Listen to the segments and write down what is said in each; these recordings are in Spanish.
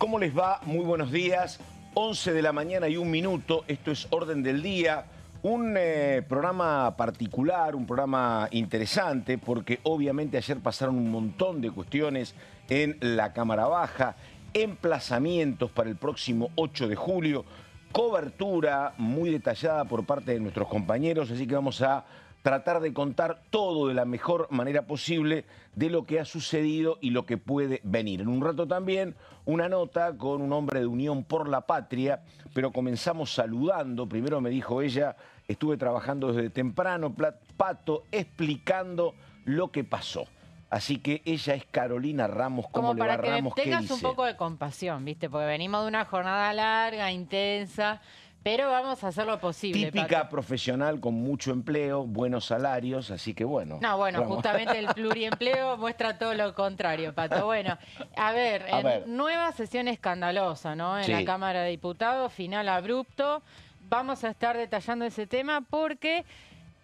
¿Cómo les va? Muy buenos días. 11 de la mañana y 1 minuto. Esto es Orden del Día. Un programa particular, un programa interesante, porque obviamente ayer pasaron un montón de cuestiones en la Cámara Baja, emplazamientos para el próximo 8 de julio, cobertura muy detallada por parte de nuestros compañeros, así que vamos a tratar de contar todo de la mejor manera posible de lo que ha sucedido y lo que puede venir. En un rato también una nota con un hombre de Unión por la Patria, pero comenzamos saludando. Primero me dijo ella, estuve trabajando desde temprano, Pato, explicando lo que pasó. Así que ella es Carolina Ramos. ¿Cómo le va, Ramos? Como para que tengas ¿Qué un dice? poco de compasión, ¿viste? Porque venimos de una jornada larga, intensa, pero vamos a hacer lo posible, Típica Pato. profesional con mucho empleo, buenos salarios, así que bueno. No, bueno, vamos. justamente el pluriempleo muestra todo lo contrario, Pato. Bueno, a ver, nueva sesión escandalosa, ¿no? En Sí. la Cámara de Diputados, final abrupto. Vamos a estar detallando ese tema porque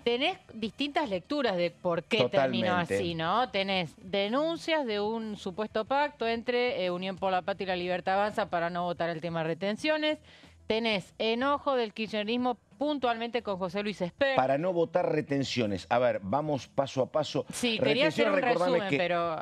tenés distintas lecturas de por qué terminó así, ¿no? Tenés denuncias de un supuesto pacto entre Unión por la Patria y la Libertad Avanza para no votar el tema de retenciones. Tenés enojo del kirchnerismo puntualmente con José Luis Espert. Para no votar retenciones. A ver, vamos paso a paso. Sí, quería hacer un resumen, pero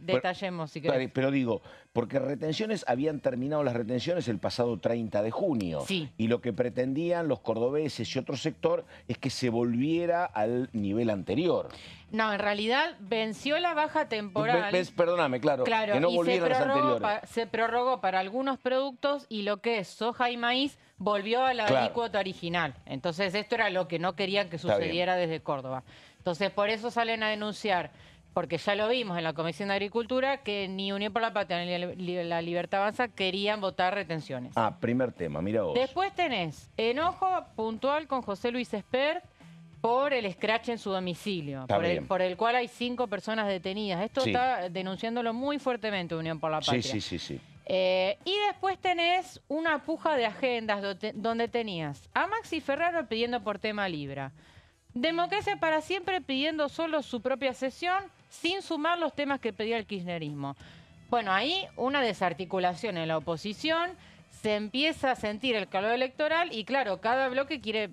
detallemos si querés. Pero digo, porque retenciones, habían terminado las retenciones el pasado 30 de junio. Sí. Y lo que pretendían los cordobeses y otro sector es que se volviera al nivel anterior. No, en realidad venció la baja temporal. Perdóname, claro, que no volvieran las anteriores. Se prorrogó para algunos productos y lo que es soja y maíz volvió a la alícuota original. Entonces esto era lo que no querían que sucediera desde Córdoba. Entonces por eso salen a denunciar, porque ya lo vimos en la Comisión de Agricultura, que ni Unión por la Patria ni la Libertad Avanza querían votar retenciones. Ah, primer tema, mira vos. Después tenés enojo puntual con José Luis Espert por el escrache en su domicilio, por el cual hay 5 personas detenidas. Esto está denunciándolo muy fuertemente Unión por la Patria. Sí. Y después tenés una puja de agendas donde tenías a Maxi Ferraro pidiendo por tema Libra, Democracia para Siempre pidiendo solo su propia sesión sin sumar los temas que pedía el kirchnerismo. Bueno, ahí una desarticulación en la oposición, se empieza a sentir el calor electoral y claro, cada bloque quiere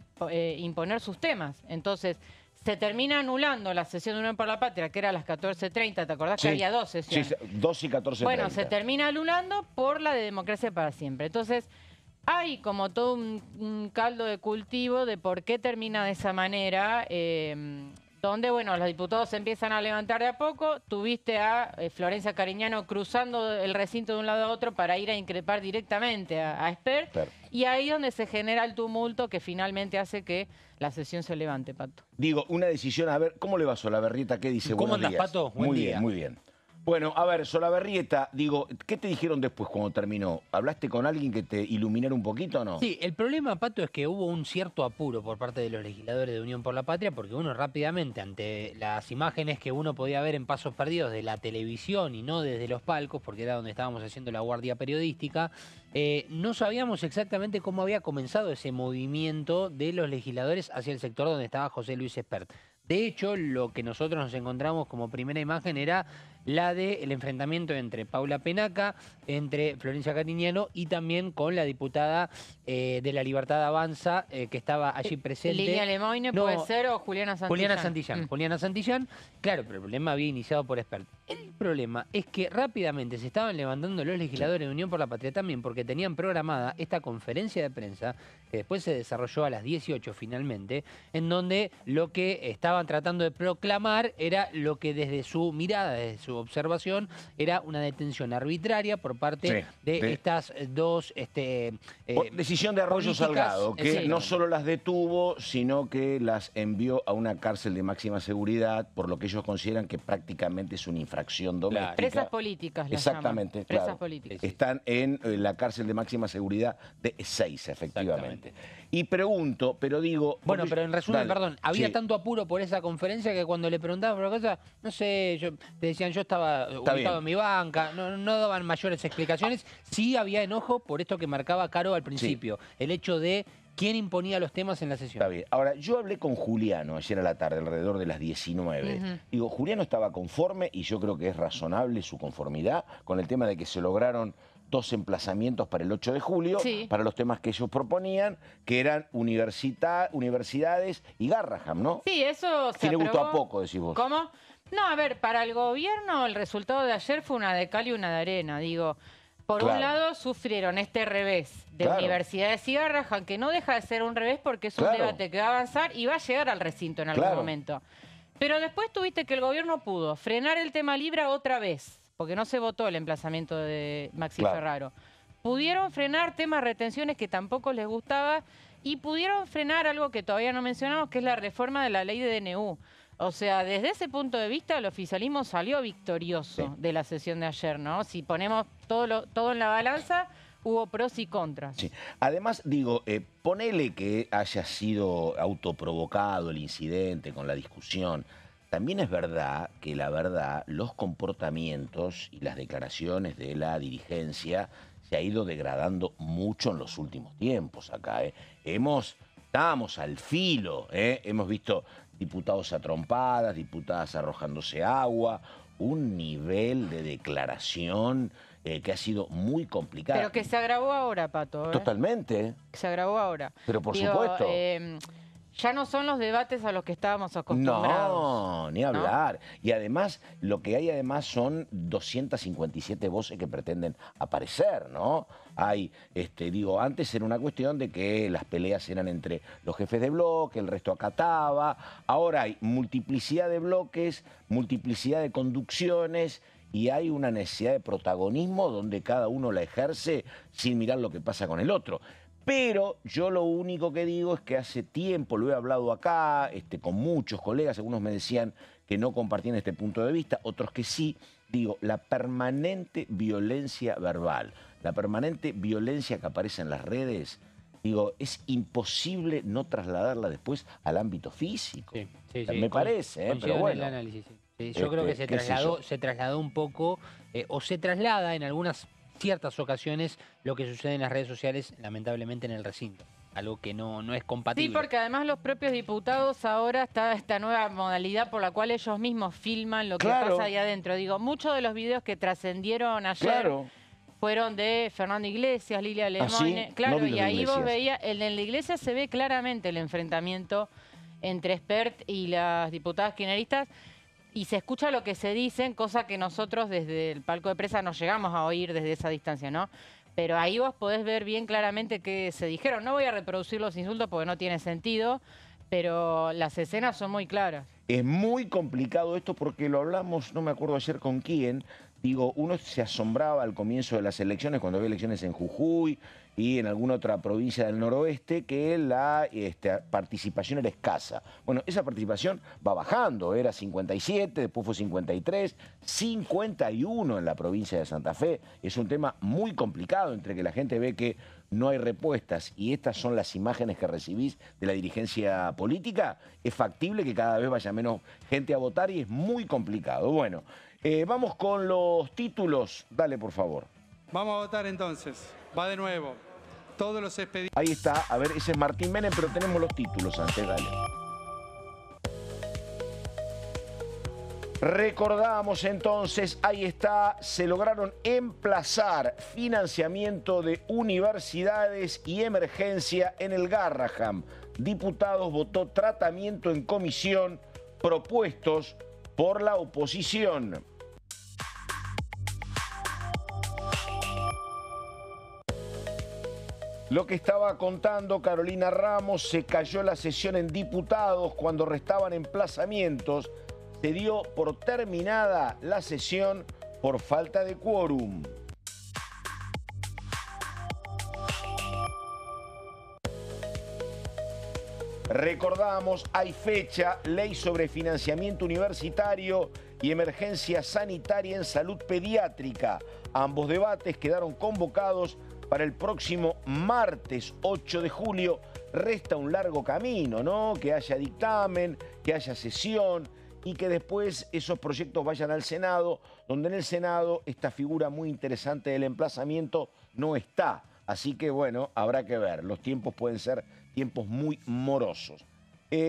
imponer sus temas. Entonces, se termina anulando la sesión de Unión por la Patria, que era a las 14:30, ¿te acordás que había 2 sesiones? Sí, 2 y 14:30. Bueno, se termina anulando por la de Democracia para Siempre. Entonces, hay como todo un caldo de cultivo de por qué termina de esa manera, donde, bueno, los diputados se empiezan a levantar de a poco. Tuviste a Florencia Cariñano cruzando el recinto de un lado a otro para ir a increpar directamente a Espert. Y ahí es donde se genera el tumulto que finalmente hace que la sesión se levante, Pato. Digo, una decisión, a ver, ¿cómo le va Solabarrieta? ¿Qué dice? ¿Cómo Buenos andas, días. Pato? Muy bien, muy bien. Bueno, a ver, Solabarrieta, digo, ¿qué te dijeron después cuando terminó? ¿Hablaste con alguien que te iluminara un poquito o no? Sí, el problema, Pato, es que hubo un cierto apuro por parte de los legisladores de Unión por la Patria, porque uno rápidamente, ante las imágenes que uno podía ver en Pasos Perdidos de la televisión y no desde los palcos, porque era donde estábamos haciendo la guardia periodística, no sabíamos exactamente cómo había comenzado ese movimiento de los legisladores hacia el sector donde estaba José Luis Espert. De hecho, lo que nosotros nos encontramos como primera imagen era la del enfrentamiento entre Paula Penaca, entre Florencia Cariñano y también con la diputada de la Libertad Avanza que estaba allí presente. Lilia Lemoine, ¿puede ser? ¿O Juliana Santillán? Juliana Santillán. Claro, pero el problema había iniciado por Espert. El problema es que rápidamente se estaban levantando los legisladores de Unión por la Patria también porque tenían programada esta conferencia de prensa que después se desarrolló a las 18 finalmente, en donde lo que estaban tratando de proclamar era lo que desde su mirada, desde su observación, era una detención arbitraria por parte de estas dos... decisión de Arroyo Salgado, que no solo las detuvo, sino que las envió a una cárcel de máxima seguridad, por lo que ellos consideran que prácticamente es una infracción doméstica. Presas políticas las Exactamente, llaman. Presas políticas. Están en la cárcel de máxima seguridad de Ezeiza, efectivamente. Y pregunto, pero digo... Bueno, pero en resumen, perdón, había tanto apuro por esa conferencia que cuando le preguntaban por la cosa, no sé, te decían, yo estaba ubicado en mi banca, no daban mayores explicaciones. Sí había enojo por esto que marcaba Caro al principio, el hecho de quién imponía los temas en la sesión. Está bien. Ahora, yo hablé con Juliano ayer a la tarde, alrededor de las 19. Digo, Juliano estaba conforme y yo creo que es razonable su conformidad con el tema de que se lograron 2 emplazamientos para el 8 de julio, Sí. para los temas que ellos proponían, que eran universidades y Garraham, ¿no? Sí, eso se ¿Quién le gustó aprobó. a poco, decís vos? ¿Cómo? No, a ver, para el gobierno el resultado de ayer fue una de cal y una de arena. Digo, por Claro. un lado sufrieron este revés de Claro. universidades y Garrahan, que no deja de ser un revés porque es un Claro. debate que va a avanzar y va a llegar al recinto en algún Claro. momento. Pero después tuviste que el gobierno pudo frenar el tema Libra otra vez, porque no se votó el emplazamiento de Maxi Claro. Ferraro. Pudieron frenar temas retenciones que tampoco les gustaba y pudieron frenar algo que todavía no mencionamos, que es la reforma de la ley de DNU. O sea, desde ese punto de vista, el oficialismo salió victorioso Sí. de la sesión de ayer, ¿no? Si ponemos todo en la balanza, hubo pros y contras. Sí. Además, digo, ponele que haya sido autoprovocado el incidente con la discusión. También es verdad que la verdad, los comportamientos y las declaraciones de la dirigencia se ha ido degradando mucho en los últimos tiempos acá. Estábamos al filo, hemos visto diputados a trompadas, diputadas arrojándose agua, un nivel de declaración que ha sido muy complicado. Pero que se agravó ahora, Pato. Totalmente, Se agravó ahora. pero por Digo, supuesto. Ya no son los debates a los que estábamos acostumbrados. No, ni hablar. Y además, lo que hay además son 257 voces que pretenden aparecer, ¿no? Hay, antes era una cuestión de que las peleas eran entre los jefes de bloque, el resto acataba. Ahora hay multiplicidad de bloques, multiplicidad de conducciones y hay una necesidad de protagonismo donde cada uno la ejerce sin mirar lo que pasa con el otro. Pero yo lo único que digo es que hace tiempo, lo he hablado acá, con muchos colegas, algunos me decían que no compartían este punto de vista, otros que sí, digo, la permanente violencia verbal, la permanente violencia que aparece en las redes, digo, es imposible no trasladarla después al ámbito físico. Sí, Me parece, coincido pero en bueno. el análisis, sí. Sí, yo creo que ¿qué sé yo? se trasladó un poco, o se traslada en algunas ciertas ocasiones lo que sucede en las redes sociales, lamentablemente en el recinto. Algo que no es compatible. Sí, porque además los propios diputados ahora está esta nueva modalidad por la cual ellos mismos filman lo que Claro. pasa ahí adentro. Digo, muchos de los videos que trascendieron ayer Claro. fueron de Fernando Iglesias, Lilia ¿sí? Lemoine. Claro, No vi los y de ahí vos Iglesias. veías, en la Iglesia se ve claramente el enfrentamiento entre Espert y las diputadas kirchneristas y se escucha lo que se dicen, cosa que nosotros desde el palco de prensa no llegamos a oír desde esa distancia, ¿no? Pero ahí vos podés ver bien claramente qué se dijeron. No voy a reproducir los insultos porque no tiene sentido, pero las escenas son muy claras. Es muy complicado esto porque lo hablamos, no me acuerdo ayer con quién. Digo, uno se asombraba al comienzo de las elecciones, cuando había elecciones en Jujuy y en alguna otra provincia del noroeste, que la participación era escasa. Bueno, esa participación va bajando, era 57, después fue 53, 51 en la provincia de Santa Fe. Es un tema muy complicado entre que la gente ve que no hay respuestas y estas son las imágenes que recibís de la dirigencia política. Es factible que cada vez vaya menos gente a votar y es muy complicado. Bueno, vamos con los títulos. Dale, por favor. Vamos a votar entonces. Va de nuevo. Todos los expedientes. Ahí está. A ver, ese es Martín Menem, pero tenemos los títulos antes. Dale. Recordamos entonces, ahí está, se lograron emplazar financiamiento de universidades y emergencia en el Garraham. Diputados votó tratamiento en comisión propuestos por la oposición. Lo que estaba contando Carolina Ramos, se cayó la sesión en diputados cuando restaban emplazamientos. Se dio por terminada la sesión por falta de quórum. Recordamos, hay fecha, ley sobre financiamiento universitario y emergencia sanitaria en salud pediátrica. Ambos debates quedaron convocados para el próximo martes 8 de julio. Resta un largo camino, ¿no? Que haya dictamen, que haya sesión y que después esos proyectos vayan al Senado, donde en el Senado esta figura muy interesante del emplazamiento no está. Así que bueno, habrá que ver. Los tiempos pueden ser tiempos muy morosos.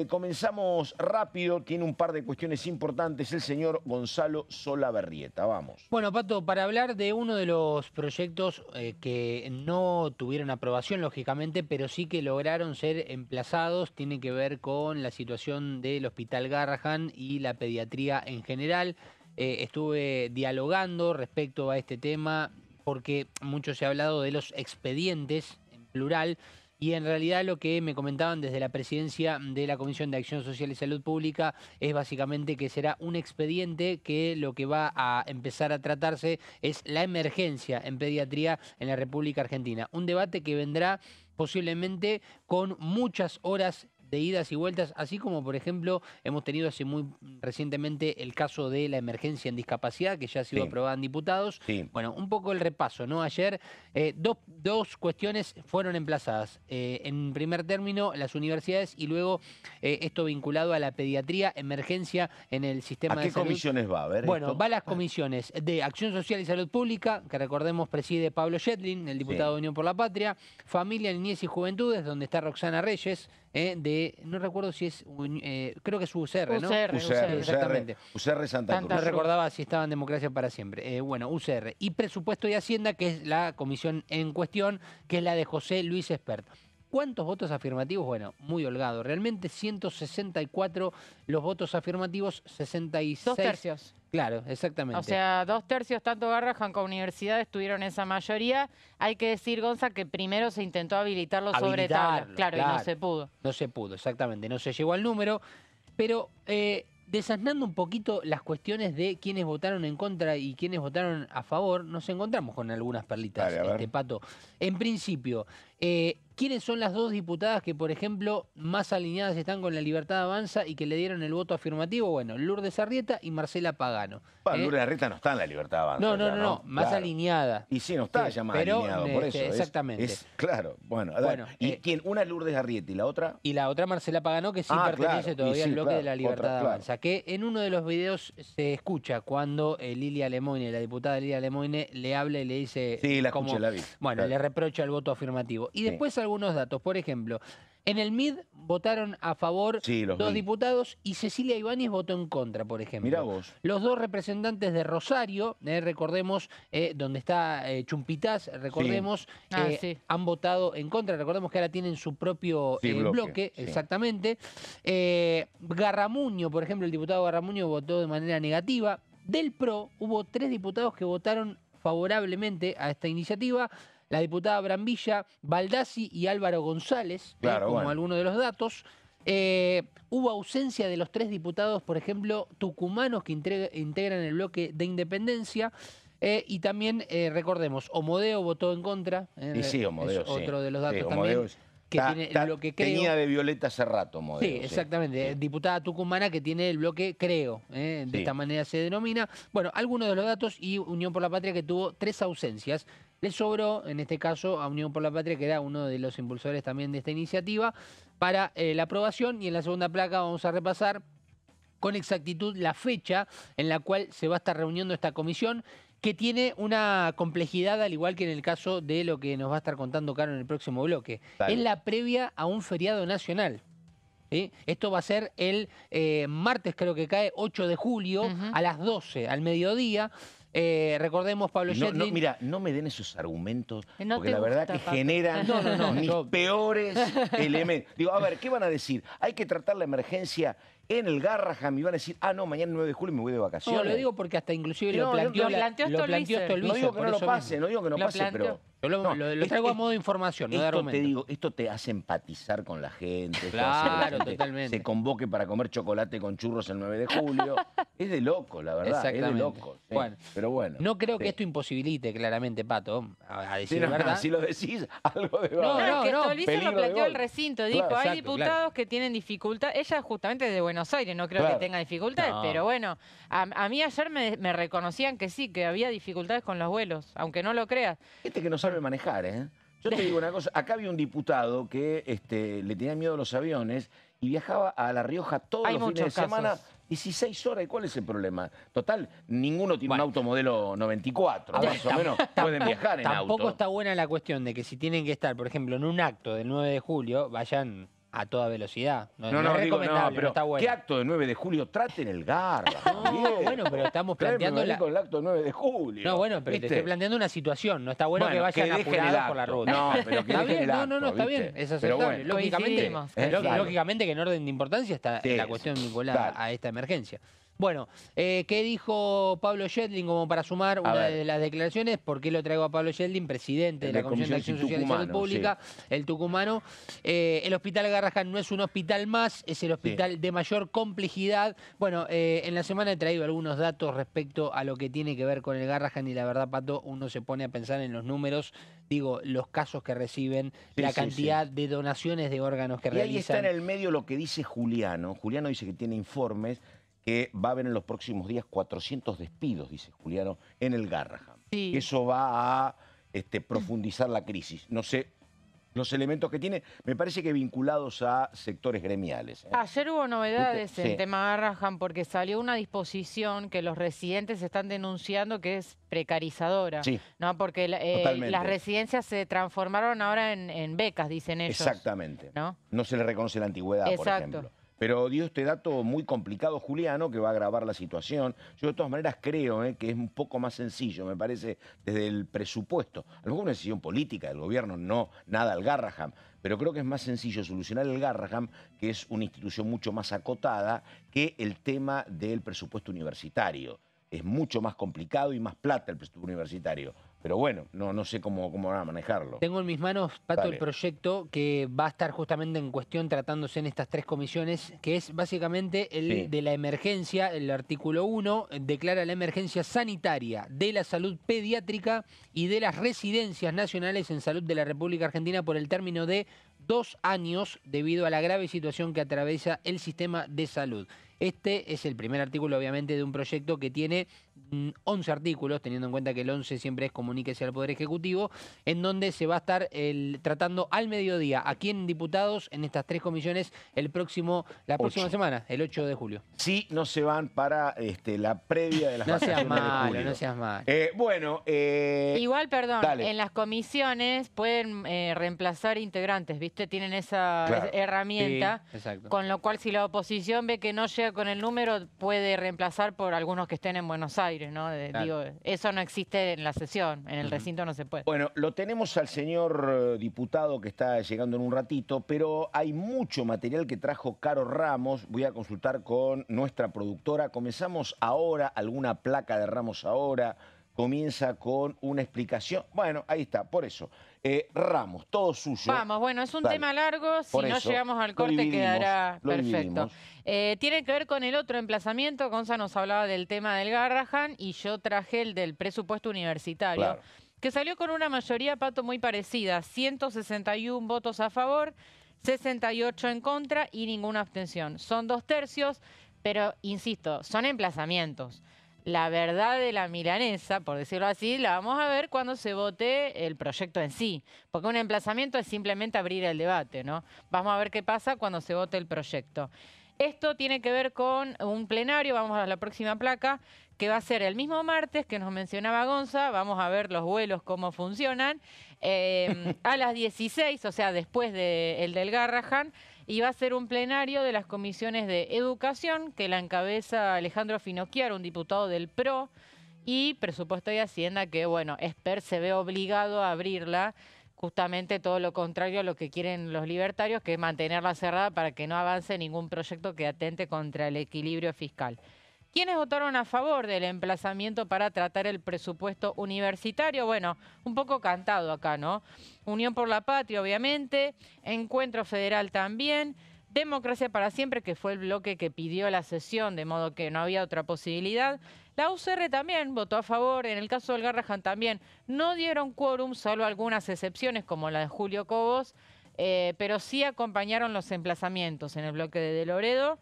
Comenzamos rápido, tiene un par de cuestiones importantes el señor Gonzalo Solabarrieta. Vamos. Bueno, Pato, para hablar de uno de los proyectos que no tuvieron aprobación, lógicamente, pero sí que lograron ser emplazados, tiene que ver con la situación del Hospital Garrahan y la pediatría en general. Estuve dialogando respecto a este tema porque mucho se ha hablado de los expedientes, en plural, y en realidad lo que me comentaban desde la presidencia de la Comisión de Acción Social y Salud Pública es básicamente que será un expediente que lo que va a empezar a tratarse es la emergencia en pediatría en la República Argentina. Un debate que vendrá posiblemente con muchas horas de idas y vueltas, así como, por ejemplo, hemos tenido hace muy recientemente el caso de la emergencia en discapacidad, que ya ha sido aprobada en diputados. Sí. Bueno, un poco el repaso, ¿no? Ayer dos cuestiones fueron emplazadas. En primer término, las universidades y luego esto vinculado a la pediatría, emergencia en el sistema de salud. ¿A qué comisiones va? A ver, Bueno, esto. va a las comisiones de Acción Social y Salud Pública, que recordemos preside Pablo Yetlin, el diputado de Unión por la Patria, Familia, Niñez y Juventudes, donde está Roxana Reyes, no recuerdo si es, creo que es UCR, ¿no? UCR. Exactamente. UCR Santa Cruz. No recordaba si estaba en Democracia para Siempre. Bueno, UCR. Y Presupuesto y Hacienda, que es la comisión en cuestión, que es la de José Luis Espert. ¿Cuántos votos afirmativos? Bueno, muy holgado. Realmente 164 los votos afirmativos, 66... 2 tercios. Claro, exactamente. O sea, 2 tercios, tanto Garrahan como universidades tuvieron esa mayoría. Hay que decir, Gonza, que primero se intentó habilitarlo sobre tabla. Claro, y no se pudo. No se pudo, exactamente. No se llegó al número. Pero desasnando un poquito las cuestiones de quienes votaron en contra y quienes votaron a favor, nos encontramos con algunas perlitas, Pato. En principio, ¿quiénes son las 2 diputadas que, por ejemplo, más alineadas están con la Libertad Avanza y que le dieron el voto afirmativo? Bueno, Lourdes Arrieta y Marcela Pagano. Bueno, Lourdes Arrieta no está en la Libertad Avanza. No, más alineada. Y sí, no está ya más pero, alineado, por eso. Exactamente. Claro, bueno. ¿Y quién? Una es Lourdes Arrieta y la otra? Y la otra Marcela Pagano, que sí pertenece todavía al bloque de la Libertad Avanza. Que en uno de los videos se escucha cuando Lilia Lemoine, la diputada Lilia Lemoine, le habla y le dice... Sí, la escuché, la vi. Bueno, le reprocha el voto afirmativo. Y después algunos datos. Por ejemplo, en el MID votaron a favor 2 diputados y Cecilia Ibáñez votó en contra, por ejemplo. Mirá vos. Los 2 representantes de Rosario, recordemos, donde está Chumpitaz, recordemos, han votado en contra. Recordemos que ahora tienen su propio bloque, exactamente. Garramuño, por ejemplo, el diputado Garramuño votó de manera negativa. Del PRO hubo 3 diputados que votaron favorablemente a esta iniciativa. La diputada Brambilla, Baldassi y Álvaro González, como algunos de los datos. Hubo ausencia de los 3 diputados, por ejemplo, tucumanos que integran el bloque de Independencia. Y también, recordemos, Omodeo votó en contra. Y sí, Omodeo, otro de los datos sí, también. Que tiene el bloque Creo. Tenía de Violeta hace rato, Omodeo. Sí, exactamente. Diputada tucumana que tiene el bloque Creo. De esta manera se denomina. Bueno, algunos de los datos y Unión por la Patria que tuvo 3 ausencias. Le sobró, en este caso, a Unión por la Patria, que era uno de los impulsores también de esta iniciativa, para la aprobación. Y en la segunda placa vamos a repasar con exactitud la fecha en la cual se va a estar reuniendo esta comisión, que tiene una complejidad, al igual que en el caso de lo que nos va a estar contando Caro en el próximo bloque. Es la previa a un feriado nacional. Esto va a ser el martes, creo que cae, 8 de julio, a las 12, al mediodía. Recordemos, Pablo Yetlin... Mira, no me den esos argumentos, no porque la verdad que generan mis peores elementos. Digo, a ver, ¿qué van a decir? Hay que tratar la emergencia en el Garrahan y van a decir, no, mañana 9 de julio me voy de vacaciones. No, lo digo porque hasta inclusive lo planteó Stolbizer. No digo que no lo pase, no digo que no pase, pero... Lo traigo a modo de información, no de argumento. Te digo, esto te hace empatizar con la gente. Claro, totalmente. Se convoque para comer chocolate con churros el 9 de julio. Es de loco, la verdad. Es de loco. Sí. Bueno, pero bueno. No creo que esto imposibilite claramente, Pato, a decir verdad. Si lo decís, algo de verdad. No, Stolbizer lo planteó el recinto. Dijo, hay diputados que tienen dificultad. Ella justamente es de Buenos Aires, no creo que tenga dificultades. Pero bueno, a mí ayer me reconocían que sí, que había dificultades con los vuelos, aunque no lo creas. Que no sabe manejar, ¿eh? Yo te digo una cosa, acá había un diputado que le tenía miedo a los aviones y viajaba a La Rioja todos los fines de semana, 16 horas. ¿Y cuál es el problema? Total, ninguno tiene un auto modelo 94, más o menos pueden viajar en auto. Tampoco está buena la cuestión de que si tienen que estar, por ejemplo, en un acto del 9 de julio, vayan a toda velocidad. No es digo, recomendable, pero no está bueno. ¿qué acto de 9 de julio traten el Garrahan? No, bueno, pero estamos planteando con el acto de 9 de julio. No, bueno, pero ¿viste? te estoy planteando una situación. No está bueno que vayan dejen el apurados por la acto. ruta. No, pero que Está dejen bien, el acto, no, está ¿viste? bien. Es Pero aceptable. bueno, coincidimos. Lógicamente que en orden de importancia está Sí, la cuestión vinculada claro. a esta emergencia. Bueno, ¿qué dijo Pablo Yedlin como para sumar una ver. de las declaraciones? ¿Por qué lo traigo a Pablo Yedlin, presidente de la Comisión de Acción Social y Salud Pública, el tucumano? El Hospital Garrahan no es un hospital más, es el hospital de mayor complejidad. Bueno, en la semana he traído algunos datos respecto a lo que tiene que ver con el Garrahan y la verdad, Pato, uno se pone a pensar en los números, digo, los casos que reciben, la cantidad de donaciones de órganos que realizan. Y ahí está en el medio lo que dice Juliano. Juliano dice que tiene informes que va a haber en los próximos días 400 despidos, dice Juliano, en el Garrahan. Sí. Eso va a profundizar la crisis. No sé, los elementos que tiene, me parece que vinculados a sectores gremiales. Ayer hubo novedades Sí. en tema Garrahan porque salió una disposición que los residentes están denunciando que es precarizadora, Sí. ¿no? Porque Totalmente. las residencias se transformaron ahora en becas, dicen ellos. Exactamente. ¿No? No se le reconoce la antigüedad, por Exacto. ejemplo. Pero dio este dato muy complicado, Juliano, que va a agravar la situación. Yo de todas maneras creo que es un poco más sencillo, me parece, desde el presupuesto. A lo mejor una decisión política del gobierno, no nada al Garrahan, pero creo que es más sencillo solucionar el Garrahan, que es una institución mucho más acotada, que el tema del presupuesto universitario. Es mucho más complicado y más plata el presupuesto universitario. Pero bueno, no sé cómo van a manejarlo. Tengo en mis manos, Pato, Dale. el proyecto que va a estar justamente en cuestión tratándose en estas tres comisiones, que es básicamente el de la emergencia. El artículo 1 declara la emergencia sanitaria de la salud pediátrica y de las residencias nacionales en salud de la República Argentina por el término de 2 años debido a la grave situación que atraviesa el sistema de salud. Este es el primer artículo, obviamente, de un proyecto que tiene 11 artículos, teniendo en cuenta que el 11 siempre es comuníquese al Poder Ejecutivo, en donde se va a estar tratando al mediodía, aquí en Diputados, en estas tres comisiones, la próxima semana, el 8 de julio. Sí, no se van para la previa de las No seas vacaciones de malo, julio. no seas malo. Bueno, Igual, perdón, dale. en las comisiones pueden reemplazar integrantes, ¿viste? Tienen esa Claro. herramienta, Sí, exacto. con lo cual si la oposición ve que no llega con el número, puede reemplazar por algunos que estén en Buenos Aires, ¿no? Claro. Digo, eso no existe en la sesión, en el recinto no se puede. Bueno, lo tenemos al señor diputado que está llegando en un ratito, pero hay mucho material que trajo Caro Ramos. Voy a consultar con nuestra productora. Comenzamos ahora, alguna placa de Ramos ahora. Comienza con una explicación. Bueno, ahí está, por eso. Ramos, todo suyo. Vamos, bueno, es un Dale. tema largo, si Por no eso, llegamos al lo corte dividimos, quedará lo perfecto. dividimos. Tiene que ver con el otro emplazamiento, Gonza nos hablaba del tema del Garrahan y yo traje el del presupuesto universitario, Claro. que salió con una mayoría, Pato, muy parecida, 161 votos a favor, 68 en contra y ninguna abstención. Son 2/3, pero insisto, son emplazamientos. La verdad de la milanesa, por decirlo así, la vamos a ver cuando se vote el proyecto en sí. Porque un emplazamiento es simplemente abrir el debate, ¿no? Vamos a ver qué pasa cuando se vote el proyecto. Esto tiene que ver con un plenario, vamos a la próxima placa, que va a ser el mismo martes que nos mencionaba Gonza. Vamos a ver los vuelos, cómo funcionan. A las 16, o sea, después del Garrahan. Y va a ser un plenario de las comisiones de Educación, que la encabeza Alejandro Finocchiaro, un diputado del PRO, y Presupuesto y Hacienda, que, bueno, Esper se ve obligado a abrirla, justamente todo lo contrario a lo que quieren los libertarios, que es mantenerla cerrada para que no avance ningún proyecto que atente contra el equilibrio fiscal. ¿Quiénes votaron a favor del emplazamiento para tratar el presupuesto universitario? Bueno, un poco cantado acá, ¿no? Unión por la Patria, obviamente, Encuentro Federal también, Democracia para Siempre, que fue el bloque que pidió la sesión, de modo que no había otra posibilidad. La UCR también votó a favor, en el caso del Garrahan también. No dieron quórum, salvo algunas excepciones, como la de Julio Cobos, pero sí acompañaron los emplazamientos en el bloque de Loredo,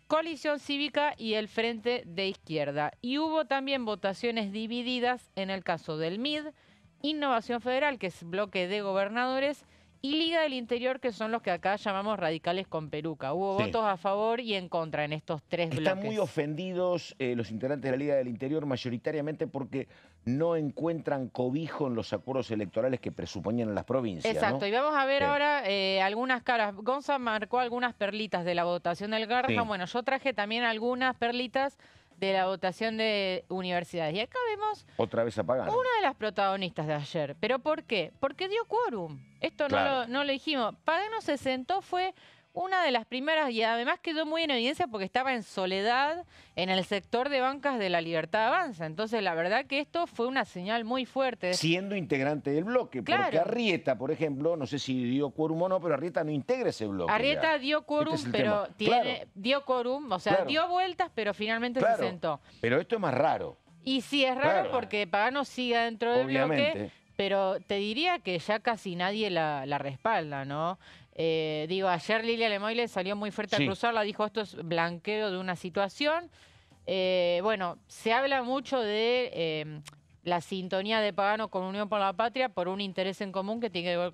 Coalición Cívica y el Frente de Izquierda. Y hubo también votaciones divididas en el caso del MID, Innovación Federal, que es bloque de gobernadores, y Liga del Interior, que son los que acá llamamos radicales con peluca. Hubo Sí. votos a favor y en contra en estos tres bloques. Están muy ofendidos los integrantes de la Liga del Interior mayoritariamente porque no encuentran cobijo en los acuerdos electorales que presuponían en las provincias. Exacto, ¿no? y vamos a ver Sí. ahora algunas caras. Gonza marcó algunas perlitas de la votación del Garrahan. Sí. Bueno, yo traje también algunas perlitas de la votación de universidades. Y acá vemos Otra vez apagaron. una de las protagonistas de ayer. ¿Pero por qué? Porque dio quórum. Esto Claro. no lo dijimos. Pagano se sentó, fue una de las primeras y además quedó muy en evidencia porque estaba en soledad en el sector de bancas de La Libertad Avanza. Entonces, la verdad que esto fue una señal muy fuerte. Siendo integrante del bloque, porque Claro. Arrieta, por ejemplo, no sé si dio quórum o no, pero Arrieta no integra ese bloque. Arrieta ya. dio quórum, Este es el pero tema. Claro. dio quórum, o sea, Claro. dio vueltas, pero finalmente Claro. se sentó. Pero esto es más raro, Y sí, es raro Claro. porque Pagano sigue dentro del bloque, obviamente. pero te diría que ya casi nadie la respalda, ¿no? Digo, ayer Lilia Lemoyle salió muy fuerte Sí. a cruzarla, dijo esto es blanqueo de una situación. Bueno, se habla mucho de la sintonía de Pagano con Unión por la Patria por un interés en común que tiene que ver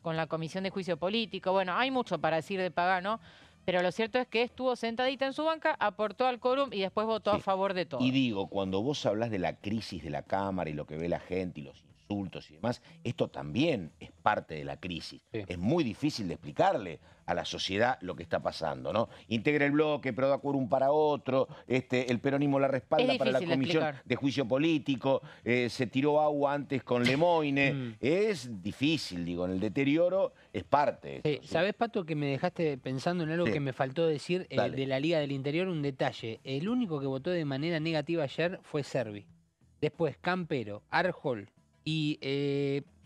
con la Comisión de Juicio Político. Bueno, hay mucho para decir de Pagano, pero lo cierto es que estuvo sentadita en su banca, aportó al quórum y después votó Sí. a favor de todo. Y digo, cuando vos hablas de la crisis de la Cámara y lo que ve la gente y los insultos y demás, esto también es parte de la crisis. Sí. Es muy difícil de explicarle a la sociedad lo que está pasando, ¿no? Integra el bloque, pero da quórum para otro, el peronismo la respalda Es para la difícil de Comisión explicar. de Juicio Político, se tiró agua antes con Lemoine. Es difícil, digo, en el deterioro es parte. Sí, esto, sí. ¿sabés, Pato, que me dejaste pensando en algo Sí. que me faltó decir Dale. de la Liga del Interior? Un detalle. El único que votó de manera negativa ayer fue Servi. Después, Campero, Arjol y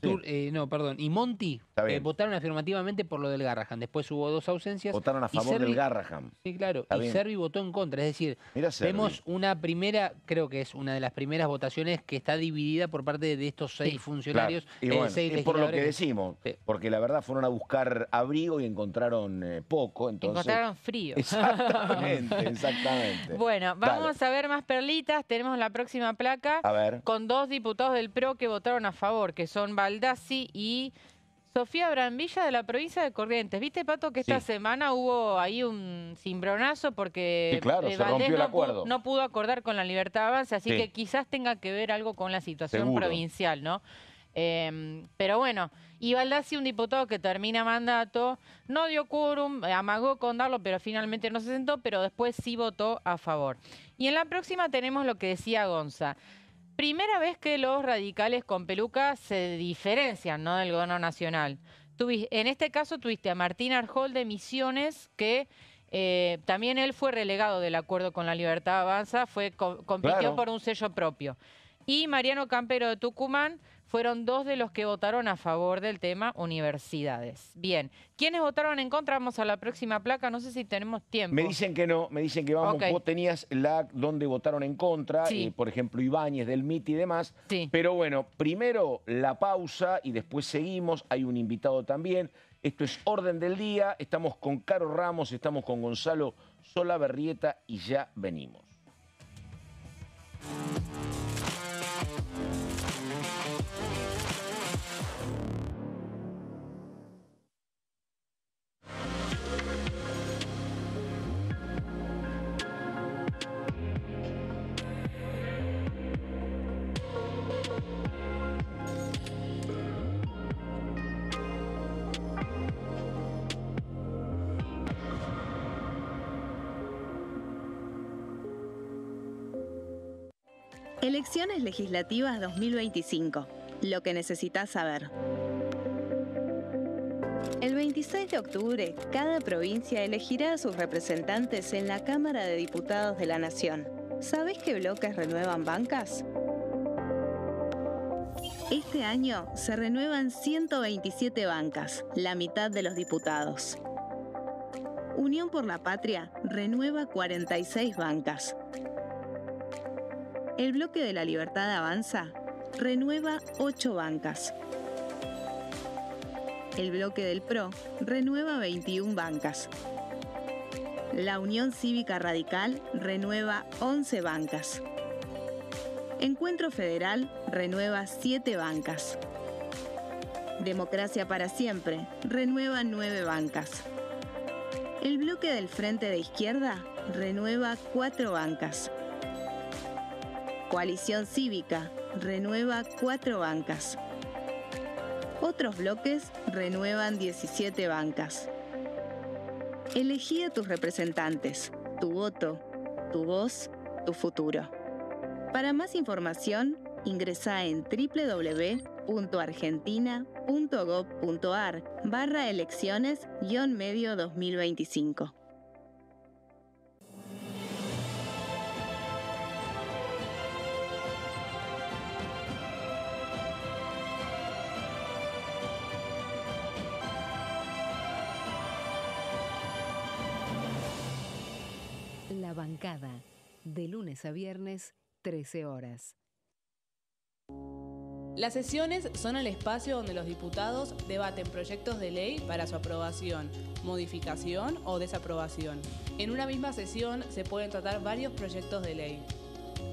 y Monti Está bien. votaron afirmativamente por lo del Garrahan. Después hubo dos ausencias. Votaron a y favor del Servi- Garrahan. Sí, claro. Está Y bien. Servi votó en contra. Es decir, Mira, Servi. vemos una primera, creo que es una de las primeras votaciones que está dividida por parte de estos 6 Sí. funcionarios. Claro. Y bueno, 6 es por lo que legisladores decimos, Sí. porque la verdad fueron a buscar abrigo y encontraron poco, entonces... Encontraron frío. Exactamente. Bueno, vamos a ver más perlitas. Tenemos la próxima placa A ver, con 2 diputados del PRO que votaron a favor, que son Baldassi y Sofía Brambilla de la provincia de Corrientes. ¿Viste, Pato, que esta Sí. semana hubo ahí un cimbronazo porque Sí, claro, se Valdés rompió el no acuerdo. no pudo acordar con la Libertad Avanza, así Sí. que quizás tenga que ver algo con la situación Seguro. provincial, ¿no? Pero bueno, y Baldassi, un diputado que termina mandato, no dio quórum, amagó con darlo, pero finalmente no se sentó, pero después sí votó a favor. Y en la próxima tenemos lo que decía Gonza. Primera vez que los radicales con peluca se diferencian, ¿no?, del gobierno nacional. En este caso tuviste a Martín Arjol de Misiones, que también él fue relegado del acuerdo con la Libertad Avanza, compitió Claro. por un sello propio. Y Mariano Campero de Tucumán fueron 2 de los que votaron a favor del tema universidades. Bien, ¿quiénes votaron en contra? Vamos a la próxima placa, no sé si tenemos tiempo. me dicen que no, me dicen que vamos, Ok. vos tenías la donde votaron en contra, Sí. por ejemplo, Ibáñez del MIT y demás. Sí. Pero bueno, primero la pausa y después seguimos. Hay un invitado también. Esto es Orden del Día. Estamos con Caro Ramos, estamos con Gonzalo Solaberrieta y ya venimos. Elecciones legislativas 2025. Lo que necesitas saber. El 26 de octubre, cada provincia elegirá a sus representantes en la Cámara de Diputados de la Nación. ¿Sabés qué bloques renuevan bancas? Este año se renuevan 127 bancas, la mitad de los diputados. Unión por la Patria renueva 46 bancas. El bloque de la Libertad Avanza renueva 8 bancas. El bloque del PRO renueva 21 bancas. La Unión Cívica Radical renueva 11 bancas. Encuentro Federal renueva 7 bancas. Democracia para Siempre renueva 9 bancas. El bloque del Frente de Izquierda renueva 4 bancas. Coalición Cívica renueva 4 bancas. Otros bloques renuevan 17 bancas. Elegí a tus representantes, tu voto, tu voz, tu futuro. Para más información, ingresá en www.argentina.gov.ar/elecciones-medio 2025. La bancada, de lunes a viernes, 13 horas. Las sesiones son el espacio donde los diputados debaten proyectos de ley para su aprobación, modificación o desaprobación. En una misma sesión se pueden tratar varios proyectos de ley.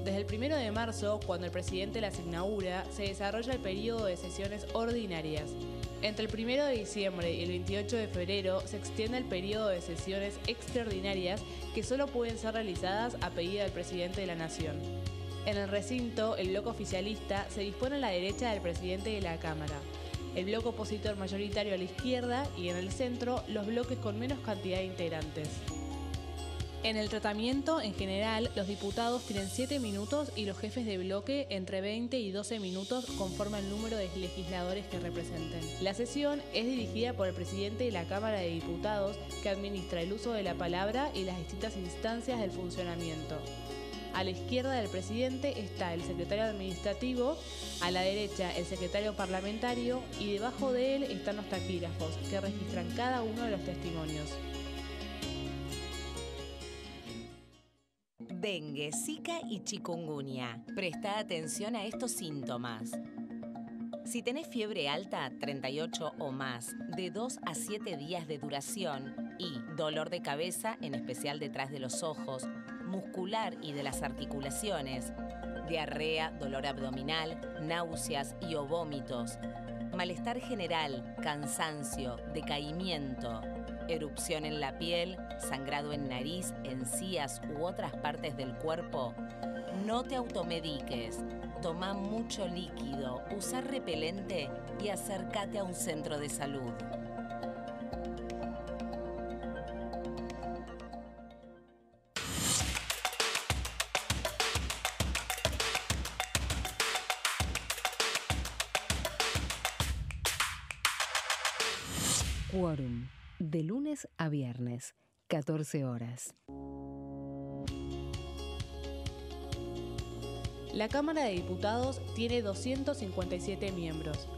Desde el 1 de marzo, cuando el presidente las inaugura, se desarrolla el periodo de sesiones ordinarias. Entre el 1 de diciembre y el 28 de febrero se extiende el periodo de sesiones extraordinarias que solo pueden ser realizadas a pedido del presidente de la Nación. En el recinto, el bloque oficialista se dispone a la derecha del presidente de la Cámara, el bloque opositor mayoritario a la izquierda y en el centro los bloques con menos cantidad de integrantes. En el tratamiento, en general, los diputados tienen 7 minutos y los jefes de bloque entre 20 y 12 minutos conforme al número de legisladores que representen. La sesión es dirigida por el presidente de la Cámara de Diputados, que administra el uso de la palabra y las distintas instancias del funcionamiento. A la izquierda del presidente está el secretario administrativo, a la derecha el secretario parlamentario y debajo de él están los taquígrafos, que registran cada uno de los testimonios. Dengue, Zika y chikungunya. Presta atención a estos síntomas. Si tenés fiebre alta, 38 o más, de 2 a 7 días de duración y dolor de cabeza, en especial detrás de los ojos, muscular y de las articulaciones, diarrea, dolor abdominal, náuseas y o vómitos, malestar general, cansancio, decaimiento, erupción en la piel, sangrado en nariz, encías u otras partes del cuerpo, no te automediques. Toma mucho líquido, usa repelente y acércate a un centro de salud. Quórum, de lunes a viernes, 14 horas. La Cámara de Diputados tiene 257 miembros.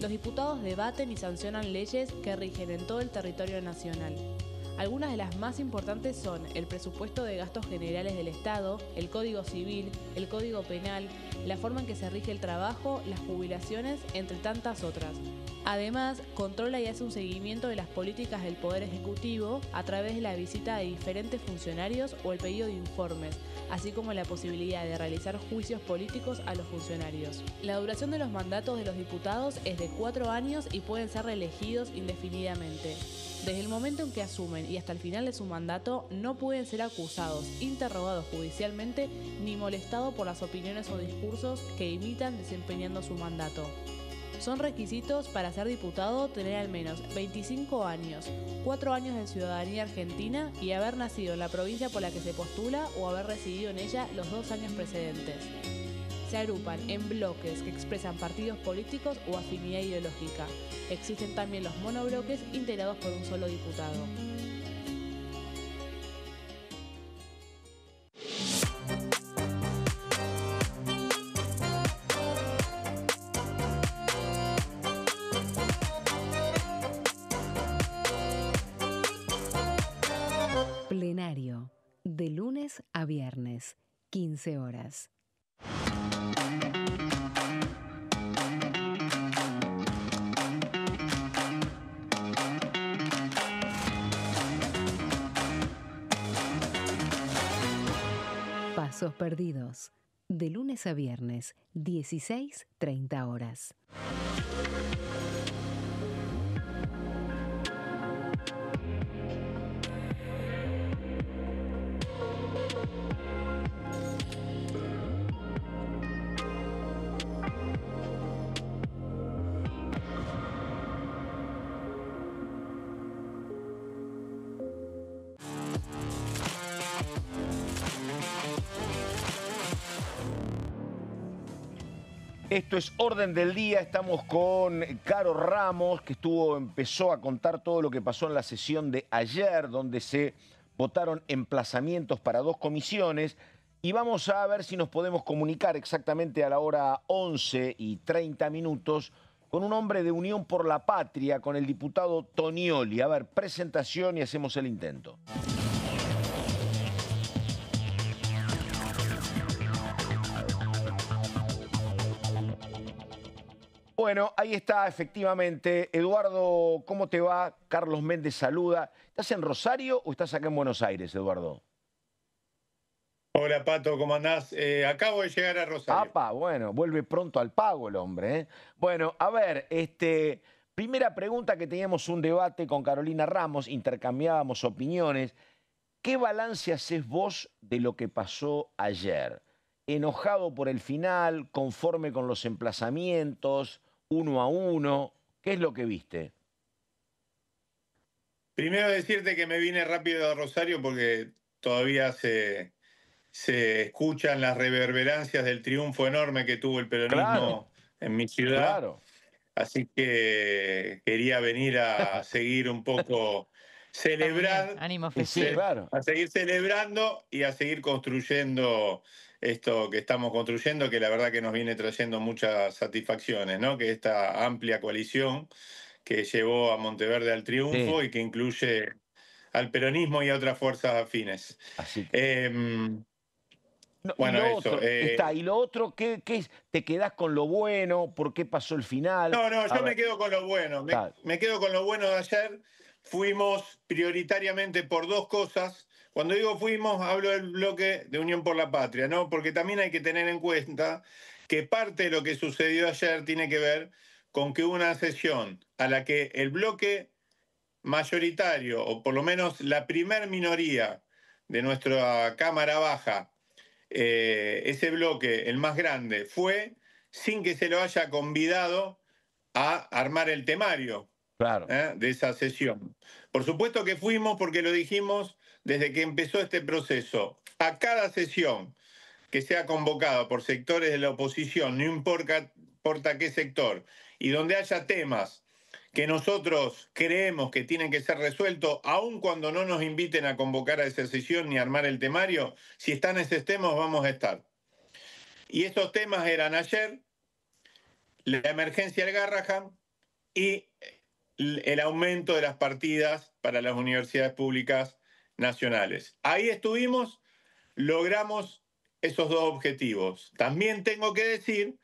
Los diputados debaten y sancionan leyes que rigen en todo el territorio nacional. Algunas de las más importantes son el presupuesto de gastos generales del Estado, el Código Civil, el Código Penal, la forma en que se rige el trabajo, las jubilaciones, entre tantas otras. Además, controla y hace un seguimiento de las políticas del Poder Ejecutivo a través de la visita de diferentes funcionarios o el pedido de informes, así como la posibilidad de realizar juicios políticos a los funcionarios. La duración de los mandatos de los diputados es de 4 años y pueden ser reelegidos indefinidamente. Desde el momento en que asumen y hasta el final de su mandato, no pueden ser acusados, interrogados judicialmente, ni molestados por las opiniones o discursos que imitan desempeñando su mandato. Son requisitos para ser diputado tener al menos 25 años, 4 años de ciudadanía argentina y haber nacido en la provincia por la que se postula o haber residido en ella los 2 años precedentes. Se agrupan en bloques que expresan partidos políticos o afinidad ideológica. Existen también los monobloques integrados por un solo diputado. Plenario, de lunes a viernes, 15 horas. Pasos perdidos, de lunes a viernes, 16:30 horas. Esto es Orden del Día, estamos con Caro Ramos, que empezó a contar todo lo que pasó en la sesión de ayer, donde se votaron emplazamientos para 2 comisiones, y vamos a ver si nos podemos comunicar exactamente a la hora 11:30 con un hombre de Unión por la Patria, con el diputado Tonioli. A ver, presentación y hacemos el intento. Bueno, ahí está, efectivamente. Eduardo, ¿cómo te va? Carlos Méndez saluda. ¿Estás en Rosario o estás acá en Buenos Aires, Eduardo? Hola, Pato, ¿cómo andás? Acabo de llegar a Rosario. Apa, bueno, vuelve pronto al pago el hombre, ¿eh? Bueno, a ver, primera pregunta, que teníamos un debate con Carolina Ramos, intercambiábamos opiniones. ¿Qué balance haces vos de lo que pasó ayer? ¿Enojado por el final, conforme con los emplazamientos, 1-1? ¿Qué es lo que viste? Primero decirte que me vine rápido a Rosario porque todavía se escuchan las reverberancias del triunfo enorme que tuvo el peronismo en mi ciudad. Claro. Así que quería venir a seguir un poco, celebrar, Ánimo Sí, festivo. claro. a seguir celebrando y a seguir construyendo esto que estamos construyendo, que la verdad que nos viene trayendo muchas satisfacciones, ¿no? Que esta amplia coalición que llevó a Monteverde al triunfo Sí. y que incluye al peronismo y a otras fuerzas afines. Así que... No, Bueno, y lo eso. otro, y lo otro, ¿qué es? ¿Te quedás con lo bueno? ¿Por qué pasó el final? No, A yo me ver. quedo con lo bueno. Claro. Me quedo con lo bueno de ayer. Fuimos prioritariamente por 2 cosas. Cuando digo fuimos, hablo del bloque de Unión por la Patria, ¿no? Porque también hay que tener en cuenta que parte de lo que sucedió ayer tiene que ver con que hubo una sesión a la que el bloque mayoritario, o por lo menos la primer minoría de nuestra Cámara Baja, ese bloque, el más grande, fue sin que se lo haya convidado a armar el temario, Claro. de esa sesión. Por supuesto que fuimos porque lo dijimos desde que empezó este proceso. A cada sesión que sea convocada por sectores de la oposición, no importa qué sector, y donde haya temas que nosotros creemos que tienen que ser resueltos, aun cuando no nos inviten a convocar a esa sesión ni a armar el temario, si están esos temas vamos a estar. Y esos temas eran ayer la emergencia del Garrahan y el aumento de las partidas para las universidades públicas nacionales. Ahí estuvimos, logramos esos 2 objetivos. También tengo que decir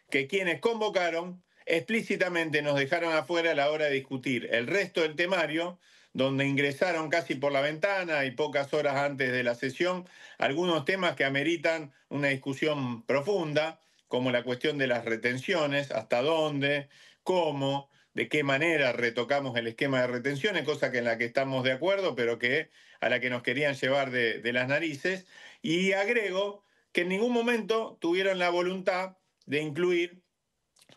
que quienes convocaron explícitamente nos dejaron afuera a la hora de discutir el resto del temario, donde ingresaron casi por la ventana y pocas horas antes de la sesión algunos temas que ameritan una discusión profunda, como la cuestión de las retenciones, hasta dónde, cómo, de qué manera retocamos el esquema de retenciones, cosa que en la que estamos de acuerdo, pero a la que nos querían llevar de las narices. Y agrego que en ningún momento tuvieron la voluntad de incluir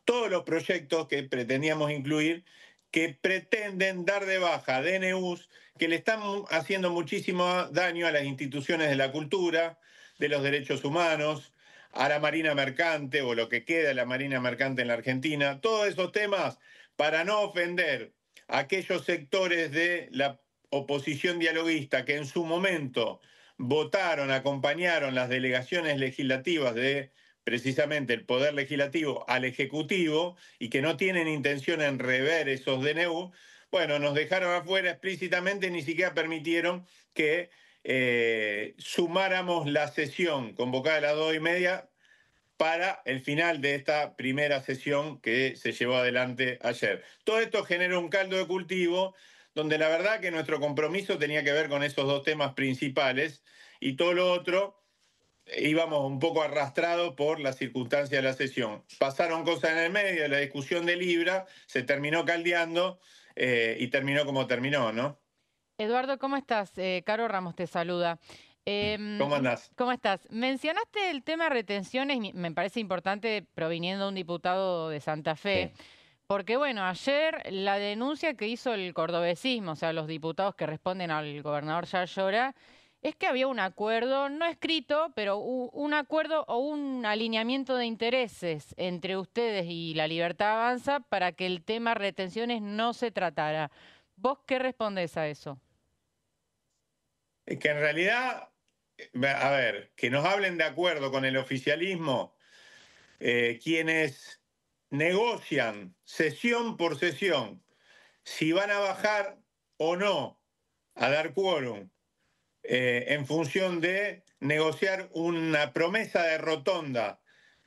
todos los proyectos que pretendíamos incluir, que pretenden dar de baja DNUs que le están haciendo muchísimo daño a las instituciones de la cultura, de los derechos humanos, a la Marina Mercante o lo que queda de la Marina Mercante en la Argentina. Todos esos temas, para no ofender a aquellos sectores de la oposición dialoguista que en su momento votaron, acompañaron las delegaciones legislativas de precisamente el Poder Legislativo al Ejecutivo y que no tienen intención en rever esos DNU, bueno, nos dejaron afuera explícitamente, ni siquiera permitieron que sumáramos la sesión convocada a las 2:30 para el final de esta primera sesión que se llevó adelante ayer. Todo esto genera un caldo de cultivo donde la verdad que nuestro compromiso tenía que ver con esos 2 temas principales y todo lo otro íbamos un poco arrastrados por las circunstancias de la sesión. Pasaron cosas en el medio, la discusión de Libra se terminó caldeando y terminó como terminó, ¿no? Eduardo, ¿cómo estás? Caro Ramos te saluda. ¿Cómo andás? ¿Cómo estás? Mencionaste el tema retenciones, me parece importante proviniendo de un diputado de Santa Fe, Sí. porque bueno, ayer la denuncia que hizo el cordobesismo, o sea, los diputados que responden al gobernador Yar Llora, es que había un acuerdo, no escrito, pero un acuerdo o un alineamiento de intereses entre ustedes y La Libertad Avanza para que el tema retenciones no se tratara. ¿Vos qué respondés a eso? Es que en realidad, a ver, que nos hablen de acuerdo con el oficialismo, quienes negocian sesión por sesión si van a bajar o no a dar quórum en función de negociar una promesa de rotonda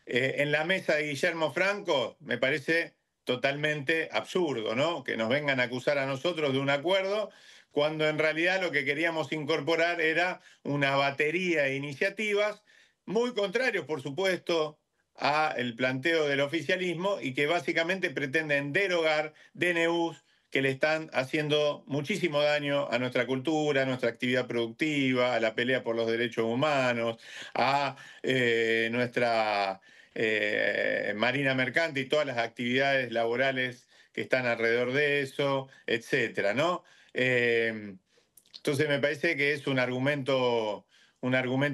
en la mesa de Guillermo Franco, me parece totalmente absurdo, ¿no? Que nos vengan a acusar a nosotros de un acuerdo cuando en realidad lo que queríamos incorporar era una batería de iniciativas muy contrarios, por supuesto, al planteo del oficialismo y que básicamente pretenden derogar DNUs que le están haciendo muchísimo daño a nuestra cultura, a nuestra actividad productiva, a la pelea por los derechos humanos, a nuestra marina mercante y todas las actividades laborales que están alrededor de eso, etcétera, ¿no? Entonces me parece que es un argumento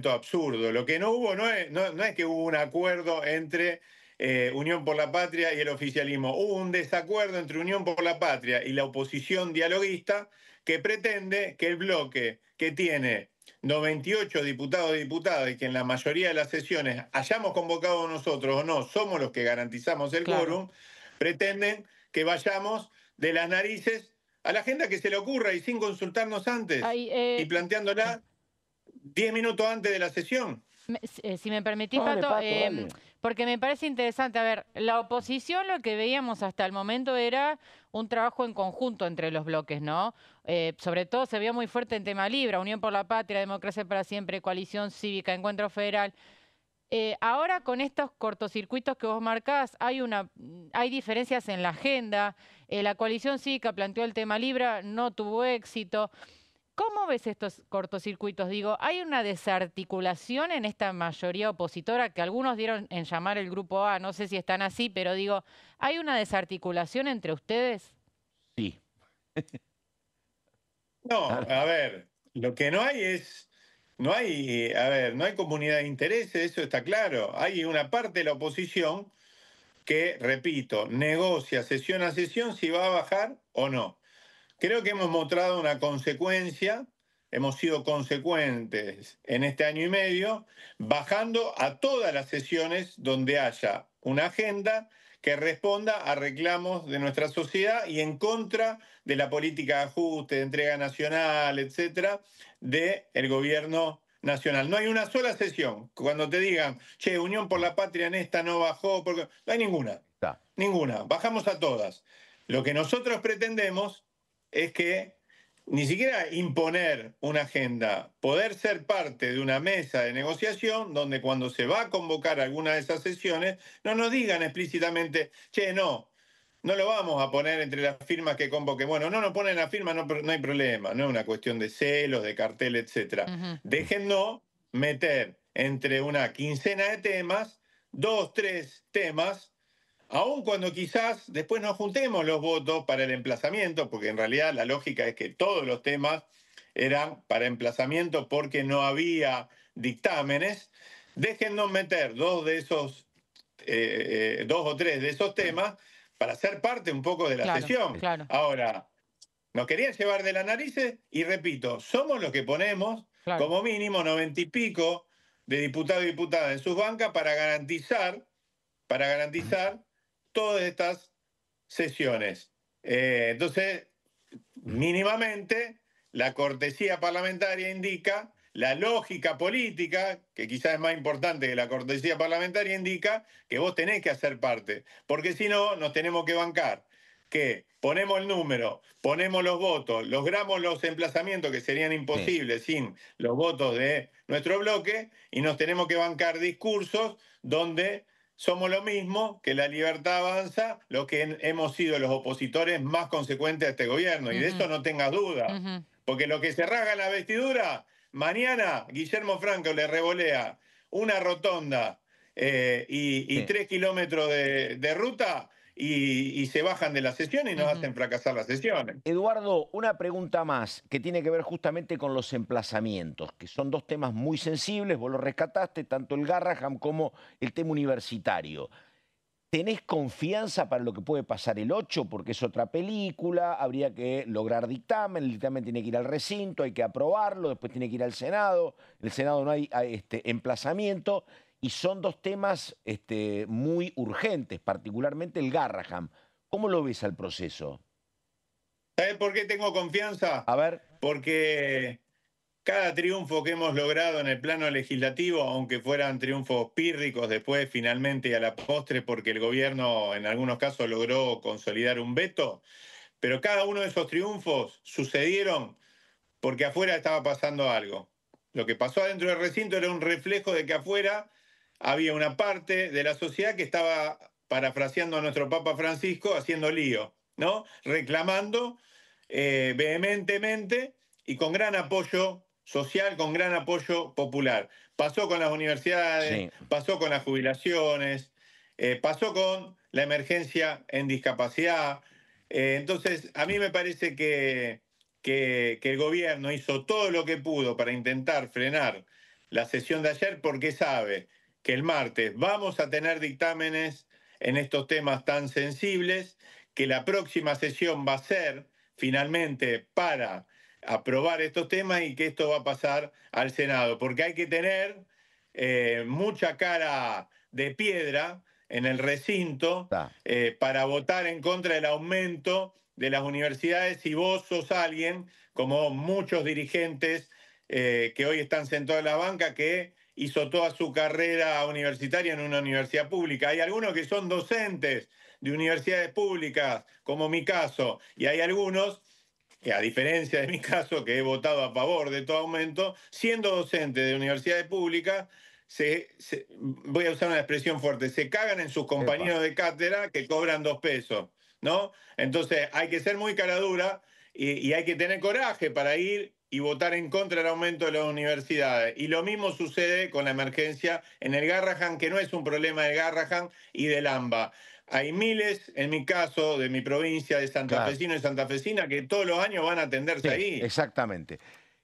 absurdo. Lo que no hubo no es que hubo un acuerdo entre Unión por la Patria y el oficialismo. Hubo un desacuerdo entre Unión por la Patria y la oposición dialoguista que pretende que el bloque que tiene 98 diputados y diputadas y que en la mayoría de las sesiones hayamos convocado nosotros o no, somos los que garantizamos el quórum, pretenden que vayamos de las narices a la agenda que se le ocurra y sin consultarnos antes y planteándola 10 minutos antes de la sesión. Si me permitís, Dale, Pato, Pato, dale. porque me parece interesante. A ver, la oposición lo que veíamos hasta el momento era un trabajo en conjunto entre los bloques, ¿no? Sobre todo se veía muy fuerte en tema Libra, Unión por la Patria, Democracia para Siempre, Coalición Cívica, Encuentro Federal. Ahora con estos cortocircuitos que vos marcás, hay diferencias en la agenda. La Coalición Cívica planteó el tema Libra, no tuvo éxito. ¿Cómo ves estos cortocircuitos? Digo, ¿hay una desarticulación en esta mayoría opositora que algunos dieron en llamar el Grupo A? No sé si están así, pero digo, ¿hay una desarticulación entre ustedes? Sí. No, a ver, lo que no hay es, no hay comunidad de intereses, eso está claro. Hay una parte de la oposición que, repito, negocia sesión a sesión si va a bajar o no. Creo que hemos mostrado una consecuencia, hemos sido consecuentes en este año y medio, bajando a todas las sesiones donde haya una agenda que responda a reclamos de nuestra sociedad y en contra de la política de ajuste, de entrega nacional, etcétera, del gobierno nacional. No hay una sola sesión. Cuando te digan, che, Unión por la Patria en esta no bajó, porque no hay ninguna. Ninguna. Bajamos a todas. Lo que nosotros pretendemos es que ni siquiera imponer una agenda, poder ser parte de una mesa de negociación donde cuando se va a convocar alguna de esas sesiones, no nos digan explícitamente, che, no lo vamos a poner entre las firmas que convoque. Bueno, no nos ponen la firma, no hay problema, no es una cuestión de celos, de cartel, etc. Déjennos meter entre una quincena de temas, 2, 3 temas, aun cuando quizás después nos juntemos los votos para el emplazamiento, porque en realidad la lógica es que todos los temas eran para emplazamiento porque no había dictámenes, déjennos meter 2 o 3 de esos temas para ser parte un poco de la sesión. Claro. Ahora, nos querían llevar de las narices y repito, somos los que ponemos como mínimo 90 y pico de diputados y diputadas en sus bancas para garantizar todas estas sesiones. Entonces, mínimamente, la cortesía parlamentaria indica, la lógica política, que quizás es más importante que la cortesía parlamentaria, indica que vos tenés que hacer parte, porque si no, nos tenemos que bancar, que ponemos el número, ponemos los votos, logramos los emplazamientos que serían imposibles sin los votos de nuestro bloque, y nos tenemos que bancar discursos donde somos lo mismo que La Libertad Avanza, los que hemos sido los opositores más consecuentes a este gobierno. Y de eso no tengas duda. Porque lo que se rasga en la vestidura, mañana Guillermo Franco le revolea una rotonda y 3 kilómetros de ruta, y se bajan de la sesión y nos hacen fracasar las sesiones. Eduardo, una pregunta más que tiene que ver justamente con los emplazamientos, que son dos temas muy sensibles, vos lo rescataste, tanto el Garrahan como el tema universitario. ¿Tenés confianza para lo que puede pasar el 8? Porque es otra película, habría que lograr dictamen, el dictamen tiene que ir al recinto, hay que aprobarlo, después tiene que ir al Senado, en el Senado no hay emplazamiento, y son dos temas muy urgentes, particularmente el Garrahan. ¿Cómo lo ves al proceso? ¿Sabes por qué tengo confianza? A ver. Porque cada triunfo que hemos logrado en el plano legislativo, aunque fueran triunfos pírricos después finalmente y a la postre, porque el gobierno en algunos casos logró consolidar un veto, pero cada uno de esos triunfos sucedieron porque afuera estaba pasando algo. Lo que pasó adentro del recinto era un reflejo de que afuera había una parte de la sociedad que estaba, parafraseando a nuestro Papa Francisco, haciendo lío, ¿no? Reclamando vehementemente y con gran apoyo social, con gran apoyo popular. Pasó con las universidades, pasó con las jubilaciones, pasó con la emergencia en discapacidad. Entonces, a mí me parece que el gobierno hizo todo lo que pudo para intentar frenar la sesión de ayer porque sabe que el martes vamos a tener dictámenes en estos temas tan sensibles, que la próxima sesión va a ser finalmente para aprobar estos temas y que esto va a pasar al Senado, porque hay que tener mucha cara de piedra en el recinto para votar en contra del aumento de las universidades si vos sos alguien, como muchos dirigentes que hoy están sentados en la banca, que hizo toda su carrera universitaria en una universidad pública. Hay algunos que son docentes de universidades públicas, como mi caso, y hay algunos que, a diferencia de mi caso, que he votado a favor de todo aumento, siendo docente de universidades públicas, voy a usar una expresión fuerte, se cagan en sus compañeros de cátedra que cobran 2 pesos, ¿no? Entonces hay que ser muy cara dura y hay que tener coraje para ir y votar en contra del aumento de las universidades. Y lo mismo sucede con la emergencia en el Garrahan, que no es un problema del Garrahan y del AMBA. Hay miles, en mi caso, de mi provincia, de santafesinos y santafesinas, que todos los años van a atenderse ahí. Exactamente.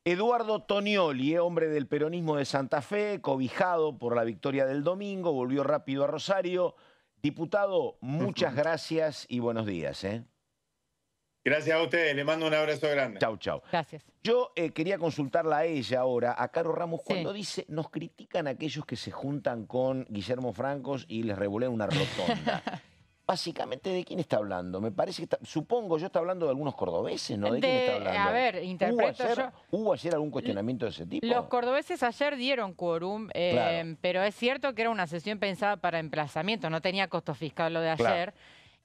Eduardo Tonioli, hombre del peronismo de Santa Fe, cobijado por la victoria del domingo, volvió rápido a Rosario. Diputado, muchas gracias y buenos días. Gracias a ustedes, le mando un abrazo grande. Chau, chau. Gracias. Yo quería consultarla a ella ahora, a Caro Ramos, cuando dice, nos critican aquellos que se juntan con Guillermo Francos y les revolean una rotonda. Básicamente, ¿de quién está hablando? Me parece que supongo yo está hablando de algunos cordobeses, ¿no? ¿De quién está hablando? A ver, interpreto ¿Hubo ayer algún cuestionamiento de ese tipo? Los cordobeses ayer dieron quórum, pero es cierto que era una sesión pensada para emplazamiento, no tenía costo fiscal lo de ayer.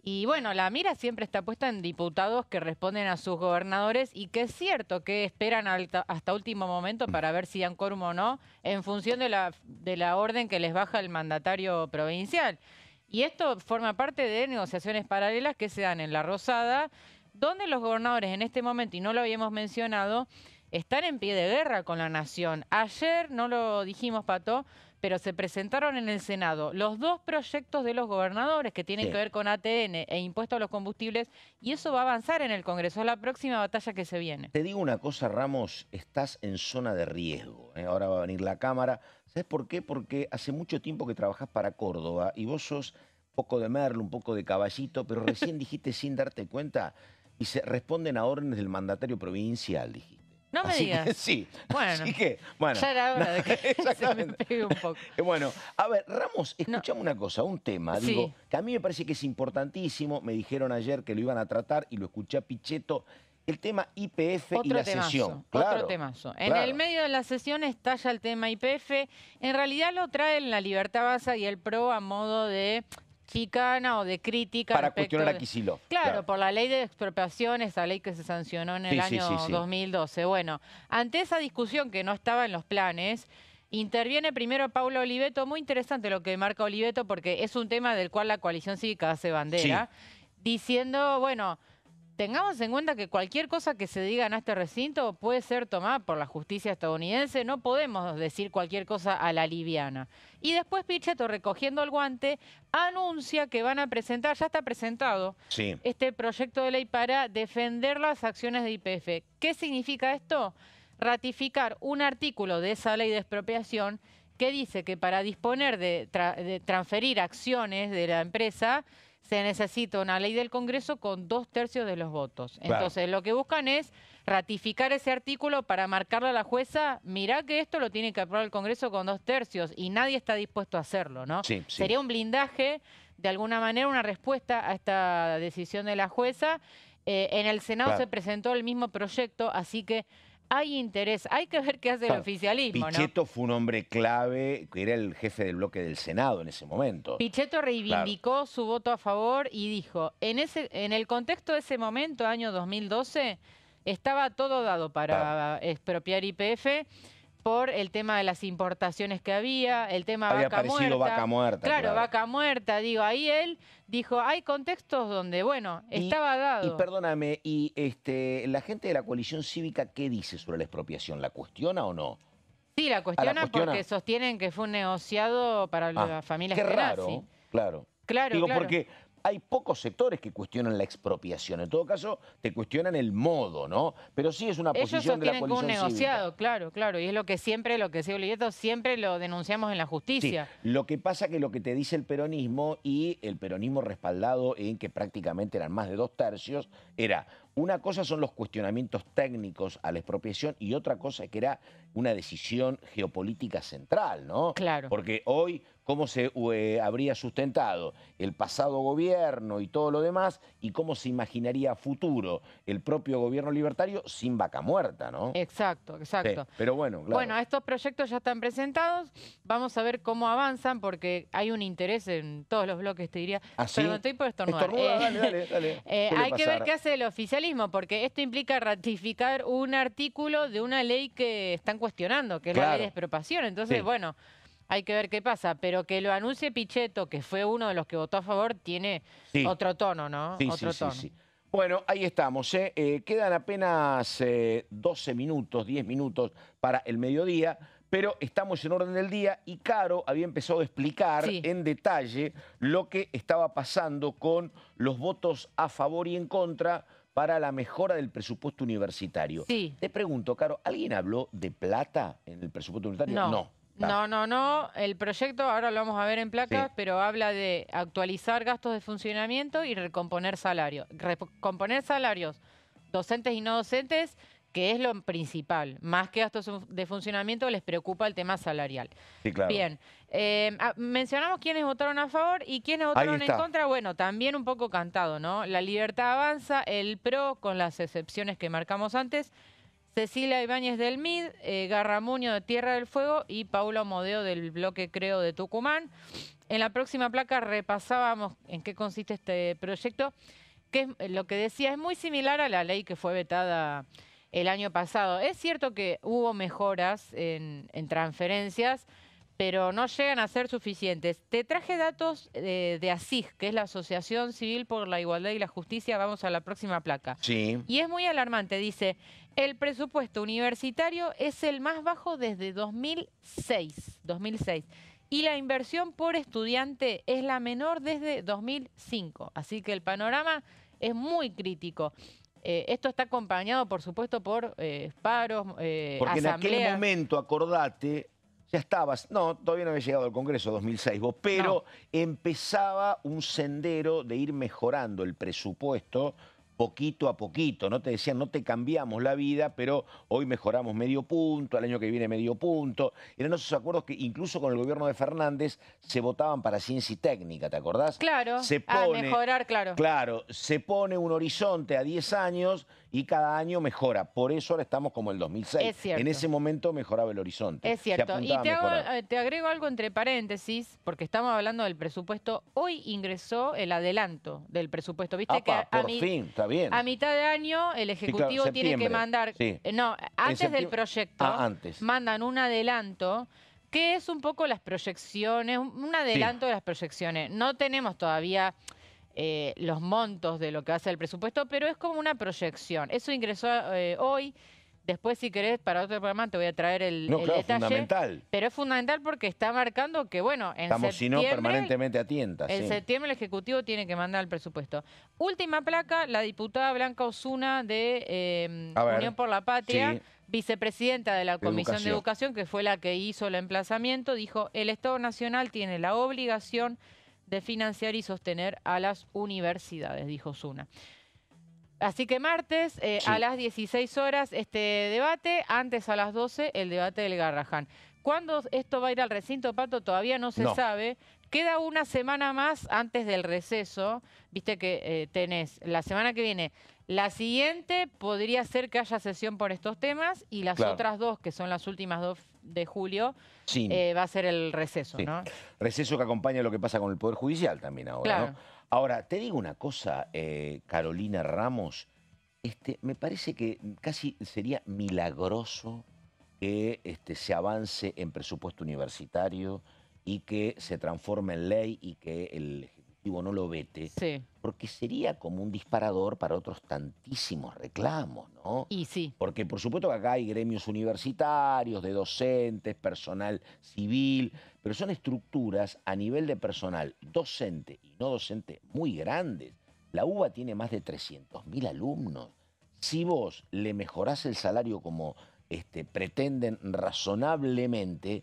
Y bueno, la mira siempre está puesta en diputados que responden a sus gobernadores y que es cierto que esperan hasta último momento para ver si dan quórum o no, en función de la orden que les baja el mandatario provincial. Y esto forma parte de negociaciones paralelas que se dan en La Rosada, donde los gobernadores en este momento, y no lo habíamos mencionado, están en pie de guerra con la nación. Ayer, no lo dijimos, Pato, pero se presentaron en el Senado los 2 proyectos de los gobernadores que tienen que ver con ATN e impuesto a los combustibles, y eso va a avanzar en el Congreso. Es la próxima batalla que se viene. Te digo una cosa, Ramos, estás en zona de riesgo. Ahora va a venir la Cámara. ¿Sabes por qué? Porque hace mucho tiempo que trabajás para Córdoba y vos sos un poco de merlo, un poco de caballito, pero recién dijiste sin darte cuenta y se responden a órdenes del mandatario provincial, dijiste. No me digas. Sí. Bueno, así que, bueno, ya era hora de que se me pegue un poco. Bueno, a ver, Ramos, escuchame una cosa, un tema, digo, que a mí me parece que es importantísimo, me dijeron ayer que lo iban a tratar y lo escuché a Pichetto, el tema YPF y la sesión. Otro temazo. En el medio de la sesión estalla el tema YPF, en realidad lo traen la Libertad Avanza y el PRO a modo de chicana o de crítica. Para cuestionar a Kicillof. Claro, por la ley de expropiación, esa ley que se sancionó en el año 2012. Bueno, ante esa discusión que no estaba en los planes, interviene primero Paulo Oliveto. Muy interesante lo que marca Oliveto porque es un tema del cual la coalición cívica hace bandera, diciendo, bueno, tengamos en cuenta que cualquier cosa que se diga en este recinto puede ser tomada por la justicia estadounidense. No podemos decir cualquier cosa a la liviana. Y después Pichetto, recogiendo el guante, anuncia que van a presentar, ya está presentado, este proyecto de ley para defender las acciones de YPF. ¿Qué significa esto? Ratificar un artículo de esa ley de expropiación que dice que para disponer de transferir acciones de la empresa se necesita una ley del Congreso con 2/3 de los votos. Entonces, lo que buscan es ratificar ese artículo para marcarle a la jueza, mirá que esto lo tiene que aprobar el Congreso con 2/3 y nadie está dispuesto a hacerlo, ¿no? Sería un blindaje, de alguna manera, una respuesta a esta decisión de la jueza. En el Senado se presentó el mismo proyecto, así que hay interés. Hay que ver qué hace el oficialismo, Pichetto, ¿no? fue un hombre clave, que era el jefe del bloque del Senado en ese momento. Pichetto reivindicó su voto a favor y dijo, en el contexto de ese momento, año 2012, estaba todo dado para expropiar YPF por el tema de las importaciones que había, el tema Había aparecido Vaca Muerta. Claro, Vaca Muerta, digo, ahí él dijo, hay contextos donde, bueno, estaba dado. Y perdóname, y la gente de la coalición cívica, ¿qué dice sobre la expropiación? ¿La cuestiona o no? Sí, la cuestiona porque sostienen que fue un negociado para las familias qué Kenasi. raro, claro. Claro, Digo, claro. porque hay pocos sectores que cuestionan la expropiación. En todo caso, te cuestionan el modo, ¿no? Pero sí es una posición de la coalición cívica. Ellos sostienen que un negociado, claro, claro. Y es lo que decía Oliveto, siempre lo denunciamos en la justicia. Sí, lo que pasa que lo que te dice el peronismo, y el peronismo respaldado en que prácticamente eran más de 2/3, era... Una cosa son los cuestionamientos técnicos a la expropiación y otra cosa que era una decisión geopolítica central, ¿no? Claro. Porque hoy, ¿cómo se habría sustentado el pasado gobierno y todo lo demás? Y cómo se imaginaría a futuro el propio gobierno libertario sin Vaca Muerta, ¿no? Exacto, exacto. Sí, pero bueno, claro. Bueno, estos proyectos ya están presentados. Vamos a ver cómo avanzan porque hay un interés en todos los bloques, te diría. ¿Ah, sí? Perdón, estoy por estornudar. Dale. Hay que ver qué hace el oficialismo, porque esto implica ratificar un artículo de una ley que están cuestionando, que es la ley de expropiación. Entonces, bueno, hay que ver qué pasa. Pero que lo anuncie Pichetto, que fue uno de los que votó a favor, tiene otro tono, ¿no? Otro tono. Bueno, ahí estamos. Quedan apenas 12 minutos, 10 minutos para el mediodía, pero estamos en orden del día y Caro había empezado a explicar en detalle lo que estaba pasando con los votos a favor y en contra para la mejora del presupuesto universitario. Te pregunto, Caro, ¿alguien habló de plata en el presupuesto universitario? No. El proyecto, ahora lo vamos a ver en placas, pero habla de actualizar gastos de funcionamiento y recomponer salarios. Recomponer salarios docentes y no docentes, que es lo principal. Más que gastos de funcionamiento, les preocupa el tema salarial. Sí, claro. Bien. Mencionamos quiénes votaron a favor y quiénes votaron en contra. Bueno, también un poco cantado, ¿no? La Libertad Avanza, el PRO, con las excepciones que marcamos antes, Cecilia Ibáñez del MID, Garramuño de Tierra del Fuego y Paulo Modeo del bloque Creo de Tucumán. En la próxima placa repasábamos en qué consiste este proyecto, que es, lo que decía, es muy similar a la ley que fue vetada el año pasado. Es cierto que hubo mejoras en transferencias, pero no llegan a ser suficientes. Te traje datos de ASIG, que es la Asociación Civil por la Igualdad y la Justicia. Vamos a la próxima placa. Y es muy alarmante. Dice, el presupuesto universitario es el más bajo desde 2006. Y la inversión por estudiante es la menor desde 2005. Así que el panorama es muy crítico. Esto está acompañado, por supuesto, por paros, porque en aquel momento, acordate, ya estabas, todavía no había llegado al Congreso 2006 vos, pero empezaba un sendero de ir mejorando el presupuesto poquito a poquito, ¿no? Te decían, no te cambiamos la vida, pero hoy mejoramos medio punto, al año que viene medio punto. Eran esos acuerdos que incluso con el gobierno de Fernández se votaban para ciencia y técnica, ¿te acordás? Claro, a mejorar, claro. Claro, se pone un horizonte a 10 años y cada año mejora. Por eso ahora estamos como el 2006. Es cierto. En ese momento mejoraba el horizonte. Es cierto. Y te agrego algo entre paréntesis, porque estamos hablando del presupuesto. Hoy ingresó el adelanto del presupuesto. ¿Viste? Por fin, está bien. A mitad de año el Ejecutivo tiene que mandar... antes del proyecto mandan un adelanto que es un poco las proyecciones, un adelanto de las proyecciones. No tenemos todavía los montos de lo que va a ser el presupuesto, pero es como una proyección. Eso ingresó hoy. Después, si querés, para otro programa te voy a traer el detalle. Fundamental. Pero es fundamental porque está marcando que, bueno, en estamos, si no, permanentemente a tientas. En septiembre el Ejecutivo tiene que mandar el presupuesto. Última placa, la diputada Blanca Osuna de Unión por la Patria, vicepresidenta de la Comisión de Educación, que fue la que hizo el emplazamiento, dijo: el Estado Nacional tiene la obligación de financiar y sostener a las universidades, dijo Osuna. Así que martes a las 16 horas este debate, antes a las 12 el debate del Garrahan. ¿Cuándo esto va a ir al recinto, Pato? Todavía no se sabe. Queda una semana más antes del receso. Viste que tenés la semana que viene. La siguiente podría ser que haya sesión por estos temas y las otras dos, que son las últimas 2 de julio, va a ser el receso, ¿no? Receso que acompaña lo que pasa con el Poder Judicial también ahora, ¿no? Ahora, te digo una cosa, Carolina Ramos, me parece que casi sería milagroso que se avance en presupuesto universitario y que se transforme en ley y que el Ejecutivo no lo vete, porque sería como un disparador para otros tantísimos reclamos, ¿no? Y sí. Porque por supuesto que acá hay gremios universitarios, de docentes, personal civil, pero son estructuras a nivel de personal docente y no docente muy grandes. La UBA tiene más de 300.000 alumnos. Si vos le mejorás el salario como pretenden razonablemente,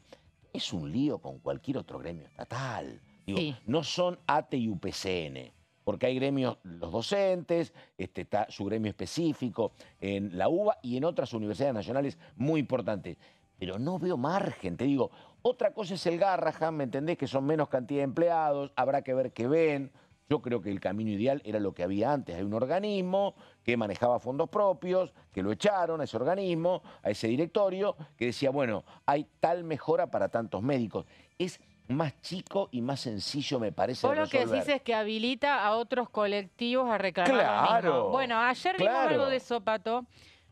es un lío con cualquier otro gremio estatal. Digo, no son ATE y UPCN, porque hay gremios, los docentes, está su gremio específico en la UBA y en otras universidades nacionales muy importantes. Pero no veo margen, te digo. Otra cosa es el Garrahan, ¿me entendés? Que son menos cantidad de empleados, habrá que ver qué ven. Yo creo que el camino ideal era lo que había antes. Hay un organismo que manejaba fondos propios, que lo echaron a ese organismo, a ese directorio, que decía, bueno, hay tal mejora para tantos médicos. Es más chico y más sencillo, me parece, Vos lo que decís es que habilita a otros colectivos a reclamar lo mismo. Bueno, ayer vimos algo de eso, Pato,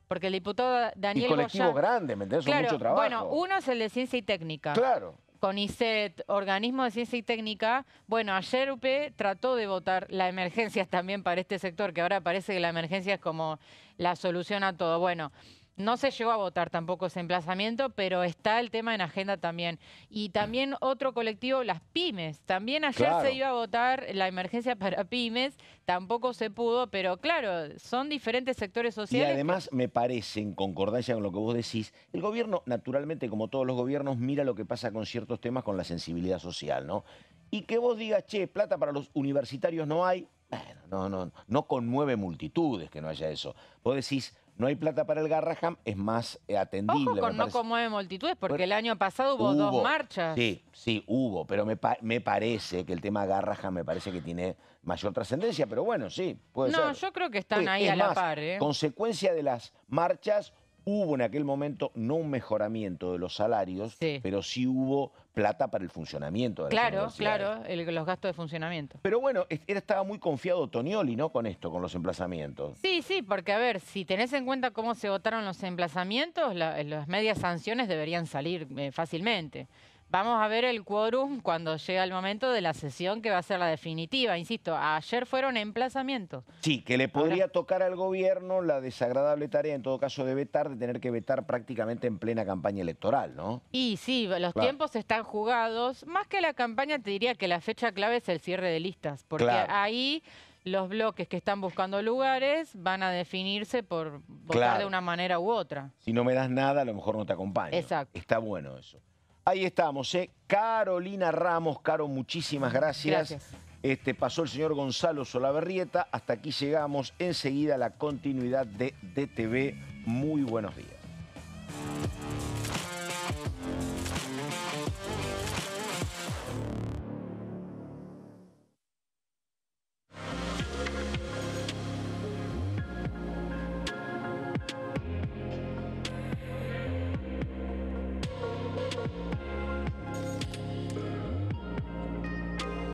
porque el diputado Daniel Y colectivo Goya, grande, ¿me entendés? Son mucho trabajo. Bueno, uno es el de Ciencia y Técnica. Claro. CONICET, Organismo de Ciencia y Técnica. Bueno, ayer UP trató de votar la emergencia también para este sector, que ahora parece que la emergencia es como la solución a todo. Bueno, no se llegó a votar tampoco ese emplazamiento, pero está el tema en agenda también. Y también otro colectivo, las pymes. También ayer se iba a votar la emergencia para pymes, tampoco se pudo, pero claro, son diferentes sectores sociales. Y además me parece, en concordancia con lo que vos decís, el gobierno, naturalmente, como todos los gobiernos, mira lo que pasa con ciertos temas con la sensibilidad social, ¿no? Y que vos digas, che, plata para los universitarios no hay, bueno, no conmueve multitudes que no haya eso. Vos decís, no hay plata para el Garrahan, es más atendible. Ojo con no conmueve multitudes, porque el año pasado hubo 2 marchas. Sí, hubo, pero me parece que el tema Garrahan me parece que tiene mayor trascendencia, pero bueno, sí, puede ser. No, yo creo que están ahí a la par. Consecuencia de las marchas, hubo en aquel momento no un mejoramiento de los salarios, pero sí hubo plata para el funcionamiento de las universidades. Claro, los gastos de funcionamiento. Pero bueno, estaba muy confiado Tonioli, ¿no? Con esto, con los emplazamientos. Sí, porque a ver, si tenés en cuenta cómo se votaron los emplazamientos, las medias sanciones deberían salir fácilmente. Vamos a ver el quórum cuando llega el momento de la sesión que va a ser la definitiva. Insisto, ayer fueron emplazamientos. Sí, que le podría tocar al gobierno la desagradable tarea, en todo caso, de tener que vetar prácticamente en plena campaña electoral, ¿no? Y sí, los tiempos están jugados. Más que la campaña, te diría que la fecha clave es el cierre de listas. Porque ahí los bloques que están buscando lugares van a definirse por votar de una manera u otra. Si no me das nada, a lo mejor no te acompaño. Exacto. Está bueno eso. Ahí estamos, Carolina Ramos. Caro, muchísimas gracias. Pasó el señor Gonzalo Solaberrieta. Hasta aquí llegamos. Enseguida la continuidad de DTV. Muy buenos días.